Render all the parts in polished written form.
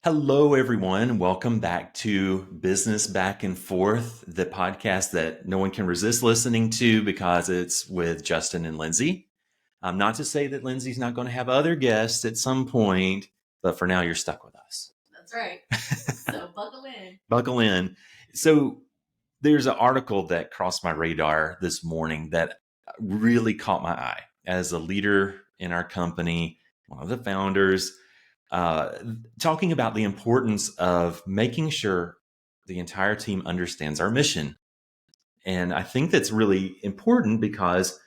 Hello, everyone. Welcome back to Business Back and Forth, the podcast that no one can resist listening to because it's with Justin and Lindsay. Not to say that Lindsay's not going to have other guests at some point, but for now, you're stuck with us. That's right. So buckle in. Buckle in. So there's an article that crossed my radar this morning that really caught my eye. As a leader in our company, one of the founders, talking about the importance of making sure the entire team understands our mission. And I think that's really important because,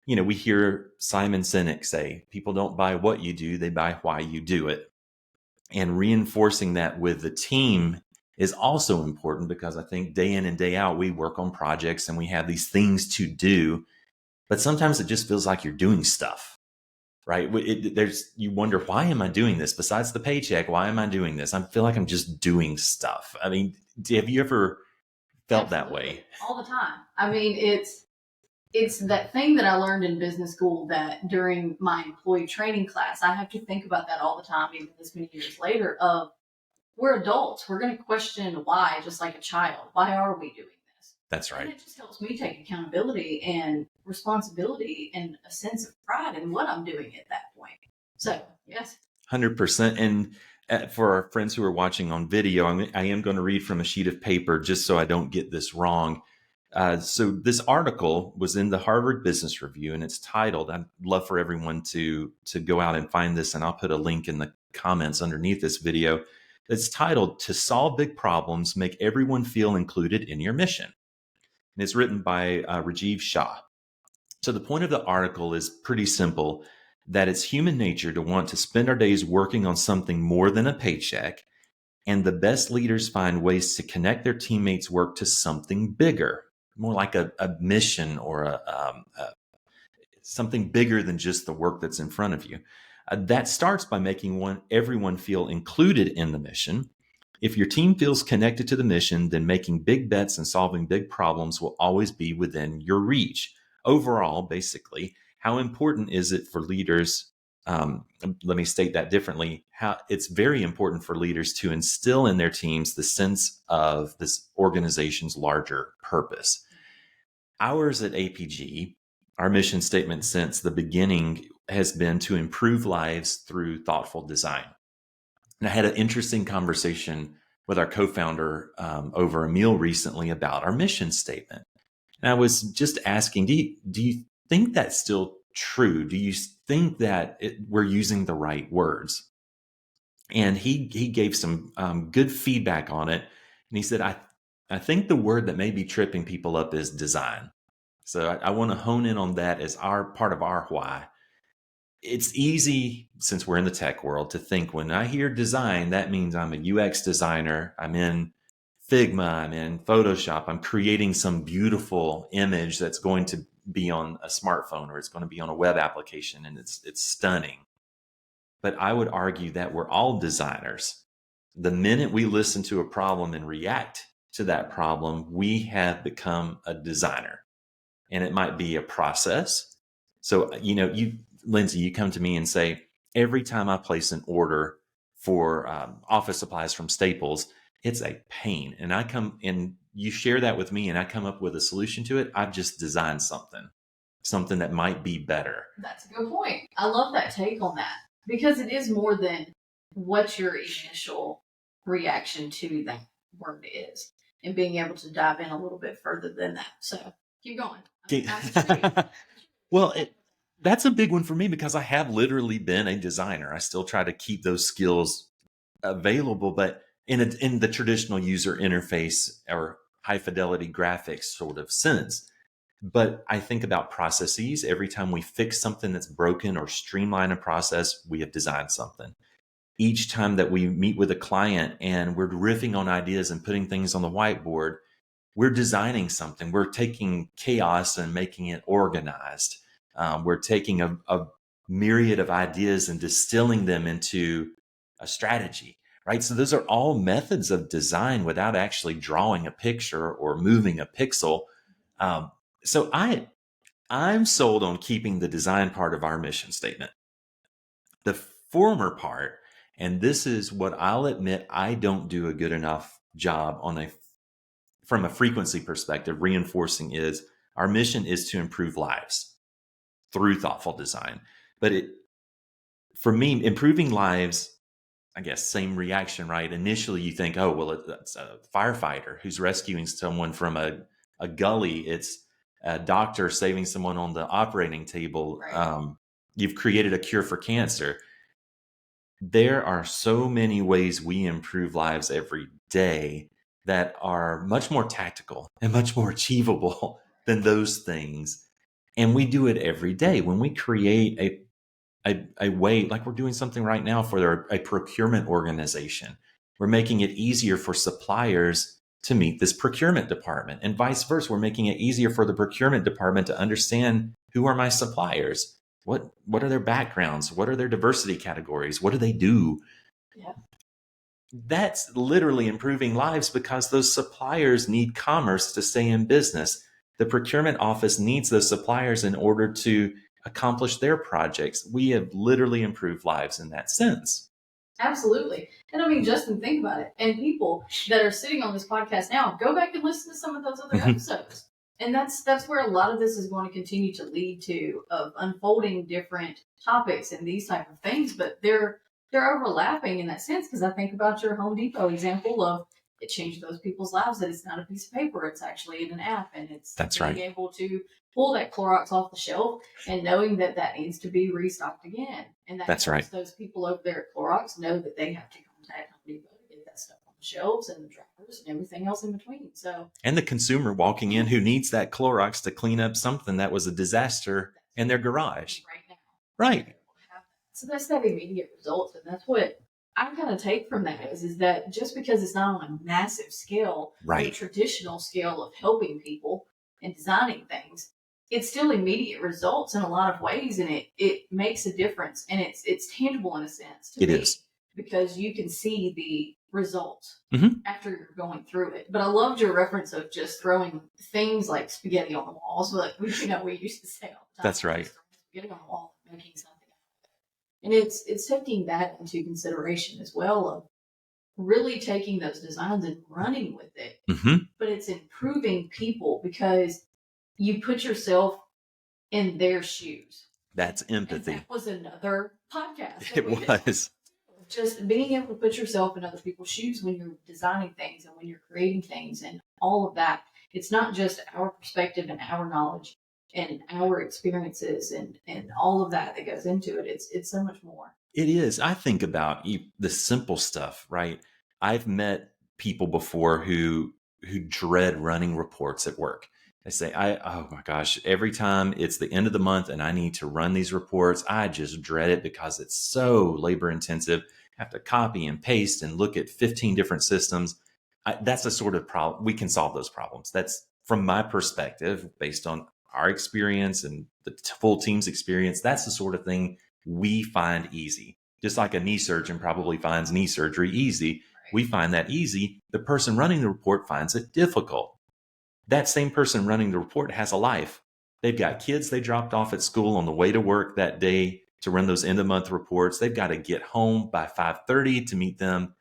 we hear Simon Sinek say, people don't buy what you do, they buy why you do it. And reinforcing that with the team is also important because I think day in and day out, we work on projects and we have these things to do, but sometimes it just feels like you're doing stuff. Right? You wonder, why am I doing this? Besides the paycheck, why am I doing this? I feel like I'm just doing stuff. I mean, have you ever felt Absolutely. that way? All the time. I mean, it's that thing that I learned in business school that during my employee training class, I have to think about that all the time, even this many years later, of we're adults. We're going to question why, just like a child. Why are we doing this? That's right. And it just helps me take accountability and responsibility and a sense of pride in what I'm doing at that point. So, yes. 100%. And for our friends who are watching on video, I am going to read from a sheet of paper just so I don't get this wrong. So this article was in the Harvard Business Review, and it's titled, I'd love for everyone to go out and find this, and I'll put a link in the comments underneath this video. It's titled, "To Solve Big Problems, Make Everyone Feel Included in Your Mission." And it's written by Rajiv Shah. So the point of the article is pretty simple, that it's human nature to want to spend our days working on something more than a paycheck, and the best leaders find ways to connect their teammates' work to something bigger, more like a mission or something bigger than just the work that's in front of you. That starts by making everyone feel included in the mission. If your team feels connected to the mission, then making big bets and solving big problems will always be within your reach. Overall, basically, how important is it for leaders? Let me state that differently. How it's very important for leaders to instill in their teams the sense of this organization's larger purpose. Ours at APG, our mission statement since the beginning has been to improve lives through thoughtful design. And I had an interesting conversation with our co-founder over a meal recently about our mission statement. And I was just asking, do you think that's still true? Do you think that we're using the right words? And he gave some good feedback on it. And he said, I think the word that may be tripping people up is design. So I want to hone in on that as our part of our why. It's easy, since we're in the tech world, to think when I hear design, that means I'm a UX designer. I'm in Figma, I'm in Photoshop. I'm creating some beautiful image that's going to be on a smartphone or it's going to be on a web application, and it's stunning. But I would argue that we're all designers. The minute we listen to a problem and react to that problem, we have become a designer. And it might be a process. So, Lindsay, you come to me and say, every time I place an order for office supplies from Staples, it's a pain. And I come and you share that with me and I come up with a solution to it. I've just designed something that might be better. That's a good point. I love that take on that because it is more than what your initial reaction to that word is and being able to dive in a little bit further than that. So keep going. Well, that's a big one for me because I have literally been a designer. I still try to keep those skills available, but in the traditional user interface or high fidelity graphics sort of sense. But I think about processes. Every time we fix something that's broken or streamline a process, we have designed something. Each time that we meet with a client and we're riffing on ideas and putting things on the whiteboard, we're designing something. We're taking chaos and making it organized. We're taking a myriad of ideas and distilling them into a strategy, right? So those are all methods of design without actually drawing a picture or moving a pixel. So I'm sold on keeping the design part of our mission statement. The former part, And this is what I'll admit I don't do a good enough job from a frequency perspective, reinforcing is our mission is to improve lives through thoughtful design. But for me, improving lives, I guess, same reaction, right? Initially, you think, oh, well, it's a firefighter who's rescuing someone from a gully. It's a doctor saving someone on the operating table. Right. You've created a cure for cancer. There are so many ways we improve lives every day that are much more tactical and much more achievable than those things. And we do it every day when we create a way, like we're doing something right now for a procurement organization. We're making it easier for suppliers to meet this procurement department, and vice versa. We're making it easier for the procurement department to understand who are my suppliers. What are their backgrounds? What are their diversity categories? What do they do? Yeah. That's literally improving lives because those suppliers need commerce to stay in business. The procurement office needs those suppliers in order to accomplish their projects. We have literally improved lives in that sense. Absolutely. And I mean, Justin, think about it. And people that are sitting on this podcast now, go back and listen to some of those other episodes. And that's where a lot of this is going to continue to lead to, of unfolding different topics and these type of things. But they're overlapping in that sense, because I think about your Home Depot example of it changed those people's lives, that it's not a piece of paper, it's actually in an app, and it's being able to pull that Clorox off the shelf and knowing that that needs to be restocked again. And that helps those people over there at Clorox know that they have to contact Home Depot to get that stuff on the shelves and the dryers and everything else in between. So, and the consumer walking in who needs that Clorox to clean up something that was a disaster in their garage. Right now. Right. So that's that immediate results. And that's what I kind of take from that is that just because it's not on a massive scale, right, the traditional scale of helping people and designing things, it's still immediate results in a lot of ways, and it makes a difference, and it's tangible in a sense to me. It is. Because you can see the results mm-hmm. after you're going through it. But I loved your reference of just throwing things like spaghetti on the wall. So like we used to say all the time. That's right. Spaghetti on the wall, making something. And it's taking that into consideration as well, of really taking those designs and running with it. Mm-hmm. But it's improving people because you put yourself in their shoes. That's empathy. And that was another podcast. It was. Just being able to put yourself in other people's shoes when you're designing things and when you're creating things and all of that. It's not just our perspective and our knowledge and our experiences and all of that goes into it. It's so much more. It is. I think about the simple stuff, right? I've met people before who dread running reports at work. They say, oh my gosh, every time it's the end of the month and I need to run these reports, I just dread it because it's so labor intensive. I have to copy and paste and look at 15 different systems. That's a sort of problem. We can solve those problems. That's from my perspective, based on our experience and the full team's experience. That's the sort of thing we find easy. Just like a knee surgeon probably finds knee surgery easy. We find that easy. The person running the report finds it difficult. That same person running the report has a life. They've got kids they dropped off at school on the way to work that day to run those end of month reports. They've got to get home by 5:30 to meet them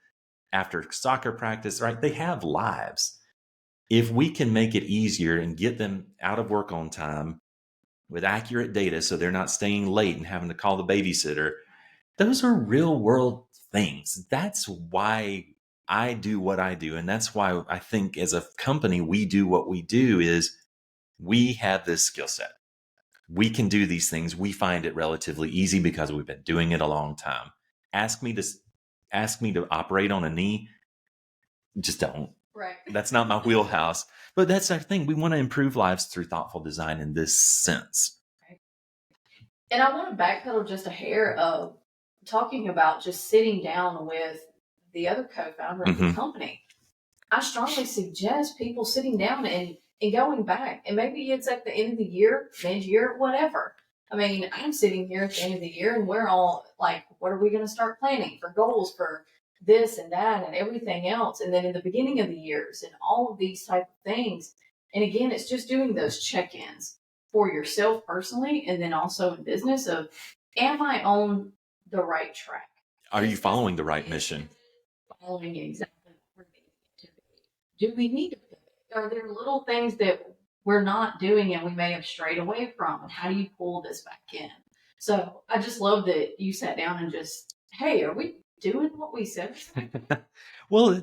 after soccer practice, right? They have lives. If we can make it easier and get them out of work on time with accurate data so they're not staying late and having to call the babysitter, those are real world things. That's why I do what I do. And that's why I think as a company, we do what we do is we have this skill set. We can do these things. We find it relatively easy because we've been doing it a long time. Ask me to operate on a knee. Just don't. Right. That's not my wheelhouse. But that's our thing. We want to improve lives through thoughtful design in this sense. Right. And I want to backpedal just a hair of talking about just sitting down with the other co-founder of the company. I strongly suggest people sitting down and going back. And maybe it's at the end of the year, mid-year, whatever. I mean, I'm sitting here at the end of the year and we're all like, what are we going to start planning for goals for this and that and everything else? And then in the beginning of the years and all of these type of things. And again, it's just doing those check-ins for yourself personally and then also in business of, am I on the right track? Are you following the right mission? Following exactly what we're needing it to be. Do we need to pivot? Are there little things that we're not doing and we may have strayed away from? And how do you pull this back in? So I just love that you sat down and just, hey, are we doing what we said? Well,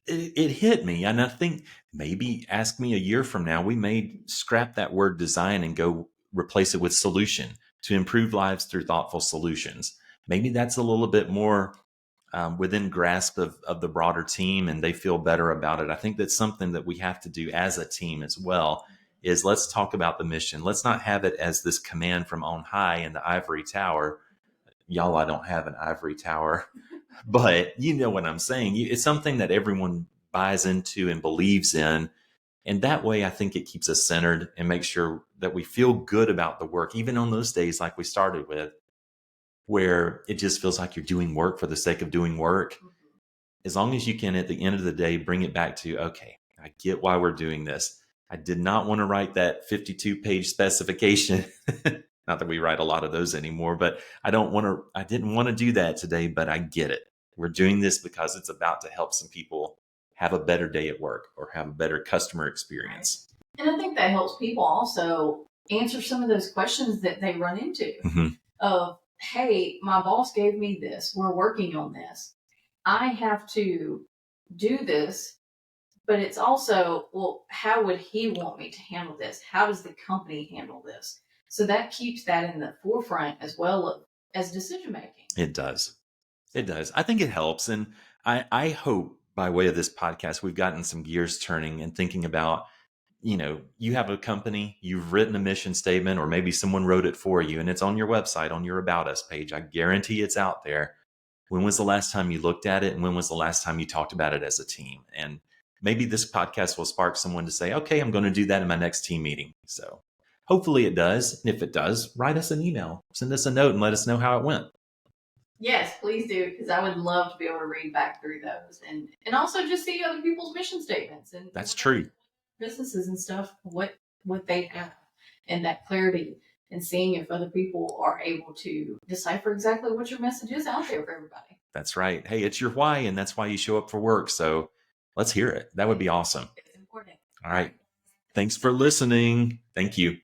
it hit me. And I think maybe ask me a year from now, we may scrap that word design and go replace it with solution to improve lives through thoughtful solutions. Maybe that's a little bit more within grasp of the broader team and they feel better about it. I think that's something that we have to do as a team as well is let's talk about the mission. Let's not have it as this command from on high in the ivory tower. Y'all, I don't have an ivory tower, but you know what I'm saying. It's something that everyone buys into and believes in. And that way, I think it keeps us centered and makes sure that we feel good about the work, even on those days like we started with, where it just feels like you're doing work for the sake of doing work. As long as you can, at the end of the day, bring it back to, okay, I get why we're doing this. I did not want to write that 52-page specification. Not that we write a lot of those anymore, but I didn't want to do that today, but I get it. We're doing this because it's about to help some people have a better day at work or have a better customer experience. And I think that helps people also answer some of those questions that they run into of, hey, my boss gave me this. We're working on this. I have to do this, but it's also, well, how would he want me to handle this? How does the company handle this? So that keeps that in the forefront as well as decision making. It does. It does. I think it helps. And I hope by way of this podcast, we've gotten some gears turning and thinking about, you have a company, you've written a mission statement, or maybe someone wrote it for you and it's on your website, on your About Us page. I guarantee it's out there. When was the last time you looked at it? And when was the last time you talked about it as a team? And maybe this podcast will spark someone to say, okay, I'm going to do that in my next team meeting. So hopefully it does. And if it does, write us an email, send us a note and let us know how it went. Yes, please do, because I would love to be able to read back through those and also just see other people's mission statements and that's true. Businesses and stuff, what they have and that clarity and seeing if other people are able to decipher exactly what your message is out there for everybody. That's right. Hey, it's your why, and that's why you show up for work. So let's hear it. That would be awesome. It's important. All right. Thanks for listening. Thank you.